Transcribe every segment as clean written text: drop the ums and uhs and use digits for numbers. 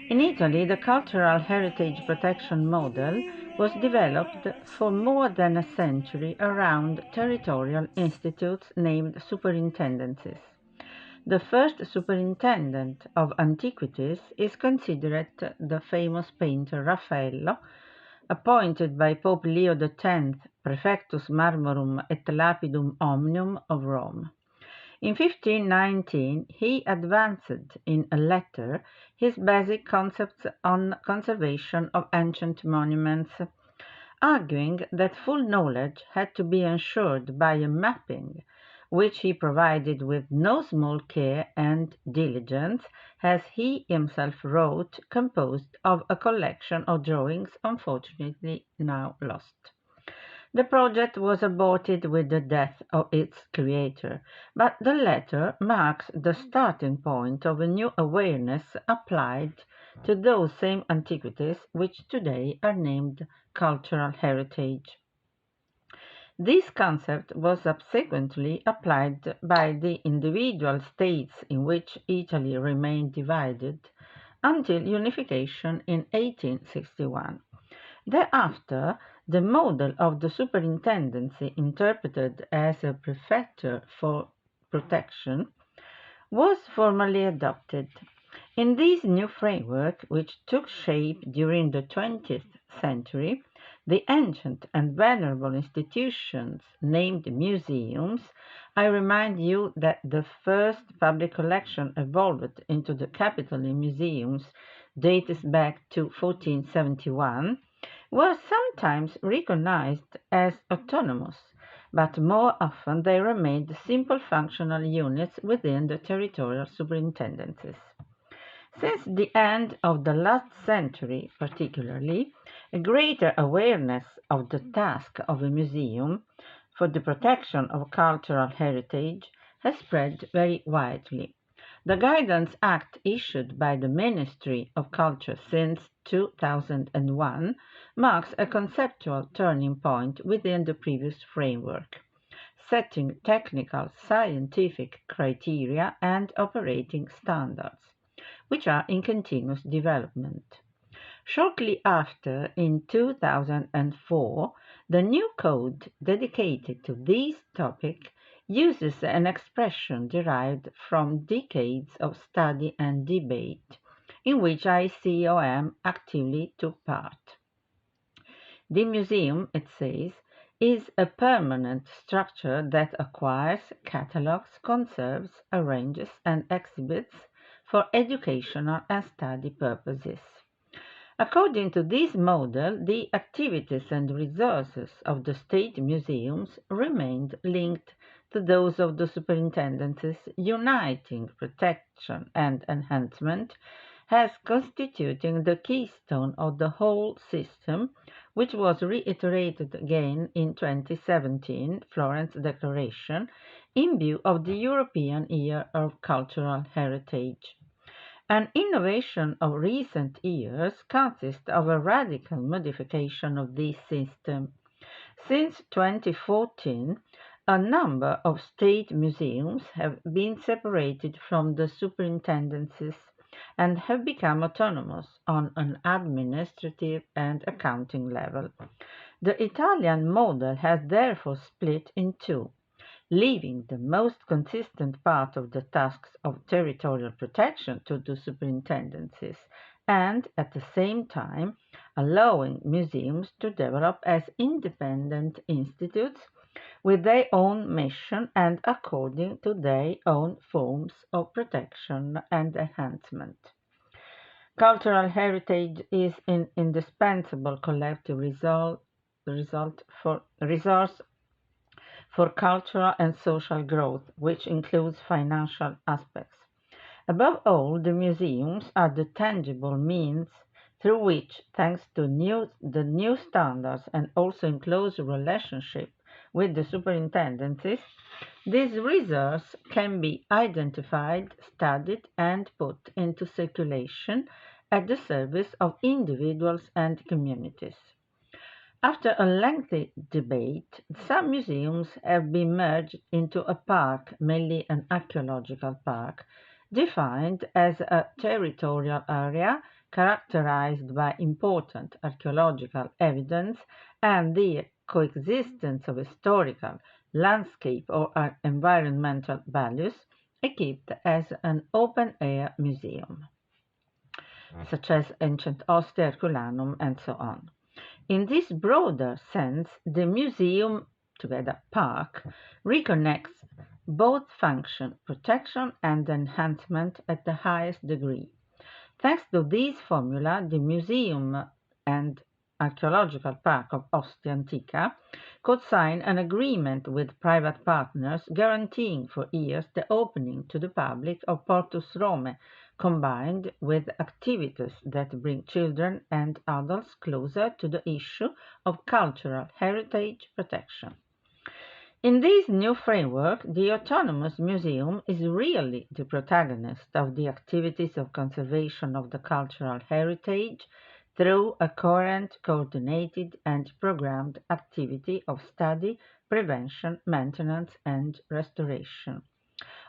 In Italy, the cultural heritage protection model was developed for more than a century around territorial institutes named superintendencies. The first superintendent of antiquities is considered the famous painter Raffaello, appointed by Pope Leo X, Prefectus Marmorum et Lapidum Omnium of Rome. In 1519 he advanced in a letter his basic concepts on conservation of ancient monuments, arguing that full knowledge had to be ensured by a mapping, which he provided with no small care and diligence, as he himself wrote, composed of a collection of drawings unfortunately now lost. The project was aborted with the death of its creator, but the letter marks the starting point of a new awareness applied to those same antiquities which today are named cultural heritage. This concept was subsequently applied by the individual states in which Italy remained divided until unification in 1861. Thereafter, the model of the superintendency, interpreted as a prefecture for protection, was formally adopted. In this new framework, which took shape during the 20th century, the ancient and venerable institutions named museums, I remind you that the first public collection evolved into the Capitol museums dates back to 1471, were sometimes recognized as autonomous, but more often they remained simple functional units within the territorial superintendencies. Since the end of the last century, particularly, a greater awareness of the task of a museum for the protection of cultural heritage has spread very widely. The Guidance Act issued by the Ministry of Culture since 2001 marks a conceptual turning point within the previous framework, setting technical scientific criteria and operating standards, which are in continuous development. Shortly after, in 2004, the new code dedicated to this topic uses an expression derived from decades of study and debate, in which C.E.A actively took part. The museum, it says, is a permanent structure that acquires, catalogues, conserves, arranges, and exhibits for educational and study purposes. According to this model, the activities and resources of the state museums remained linked to those of the superintendencies, uniting protection and enhancement as constituting the keystone of the whole system, which was reiterated again in 2017 Florence Declaration in view of the European Year of Cultural Heritage. An innovation of recent years consists of a radical modification of this system. Since 2014, a number of state museums have been separated from the superintendencies and have become autonomous on an administrative and accounting level. The Italian model has therefore split in two, leaving the most consistent part of the tasks of territorial protection to the superintendencies, and at the same time allowing museums to develop as independent institutes with their own mission and according to their own forms of protection and enhancement. Cultural heritage is an indispensable collective resource for cultural and social growth, which includes financial aspects. Above all, the museums are the tangible means through which, thanks to the new standards and also in close relationship with the superintendencies, these reserves can be identified, studied, and put into circulation at the service of individuals and communities. After a lengthy debate, some museums have been merged into a park, mainly an archaeological park, defined as a territorial area characterized by important archaeological evidence and the coexistence of historical, landscape, or environmental values, equipped as an open-air museum, such as ancient Ostia, Herculanum, and so on. In this broader sense, the museum, together park, reconnects both function, protection, and enhancement at the highest degree. Thanks to this formula, the museum and Archaeological Park of Ostia Antica could sign an agreement with private partners guaranteeing for years the opening to the public of Portus Rome, combined with activities that bring children and adults closer to the issue of cultural heritage protection. In this new framework, the autonomous museum is really the protagonist of the activities of conservation of the cultural heritage through a coherent, coordinated, and programmed activity of study, prevention, maintenance, and restoration.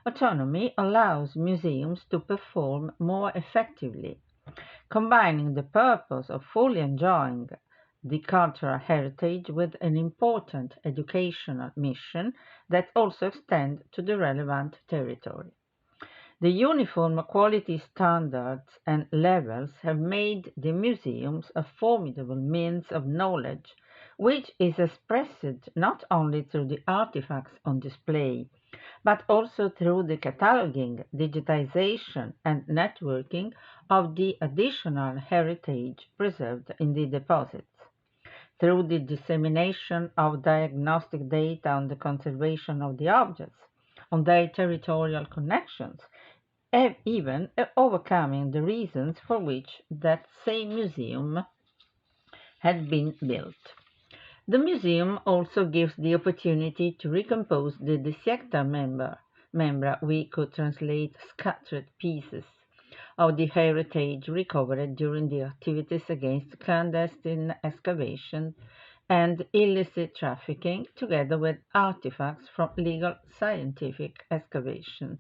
Autonomy allows museums to perform more effectively, combining the purpose of fully enjoying the cultural heritage with an important educational mission that also extends to the relevant territory. The uniform quality standards and levels have made the museums a formidable means of knowledge, which is expressed not only through the artifacts on display, but also through the cataloging, digitization, and networking of the additional heritage preserved in the deposits, through the dissemination of diagnostic data on the conservation of the objects, on their territorial connections, and even overcoming the reasons for which that same museum had been built. The museum also gives the opportunity to recompose the dissecta membra, we could translate scattered pieces, of the heritage recovered during the activities against clandestine excavation and illicit trafficking, together with artifacts from legal scientific excavations.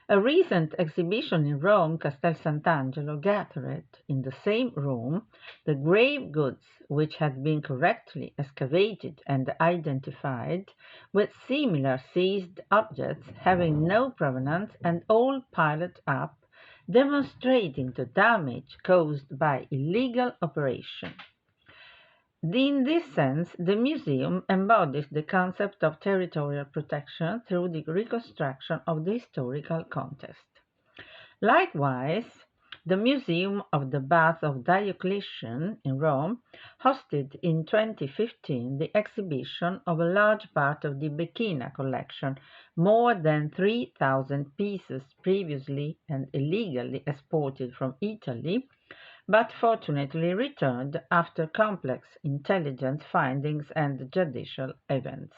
A recent exhibition in Rome, Castel Sant'Angelo, gathered in the same room the grave goods which had been correctly excavated and identified with similar seized objects having no provenance and all piled up, demonstrating the damage caused by illegal operation. In this sense, the museum embodies the concept of territorial protection through the reconstruction of the historical context. Likewise, the Museum of the Baths of Diocletian in Rome hosted in 2015 the exhibition of a large part of the Becchina collection, more than 3,000 pieces previously and illegally exported from Italy, but fortunately returned after complex intelligence findings and judicial events.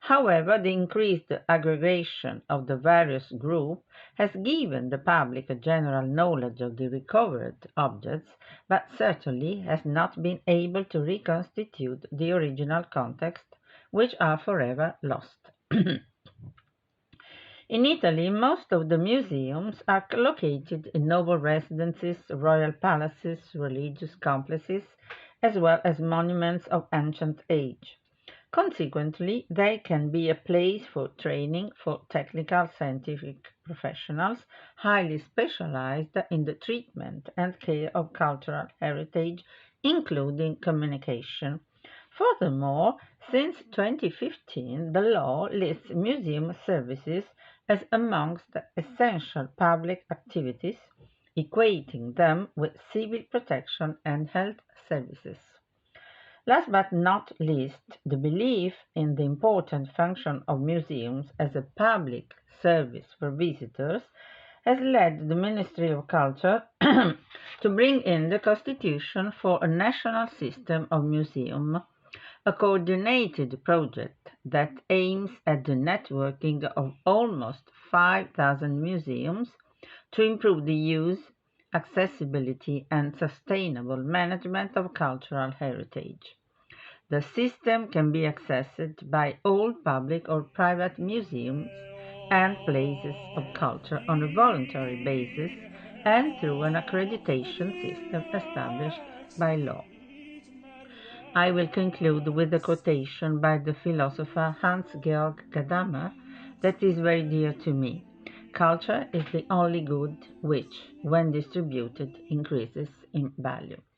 However, the increased aggregation of the various groups has given the public a general knowledge of the recovered objects, but certainly has not been able to reconstitute the original context, which are forever lost. In Italy, most of the museums are located in noble residences, royal palaces, religious complexes, as well as monuments of ancient age. Consequently, they can be a place for training for technical scientific professionals highly specialized in the treatment and care of cultural heritage, including communication. Furthermore, since 2015, the law lists museum services as amongst the essential public activities, equating them with civil protection and health services. Last but not least, the belief in the important function of museums as a public service for visitors has led the Ministry of Culture to bring in the constitution for a national system of museums, a coordinated project that aims at the networking of almost 5,000 museums to improve the use, accessibility, and sustainable management of cultural heritage. The system can be accessed by all public or private museums and places of culture on a voluntary basis and through an accreditation system established by law. I will conclude with a quotation by the philosopher Hans-Georg Gadamer that is very dear to me. Culture is the only good which, when distributed, increases in value.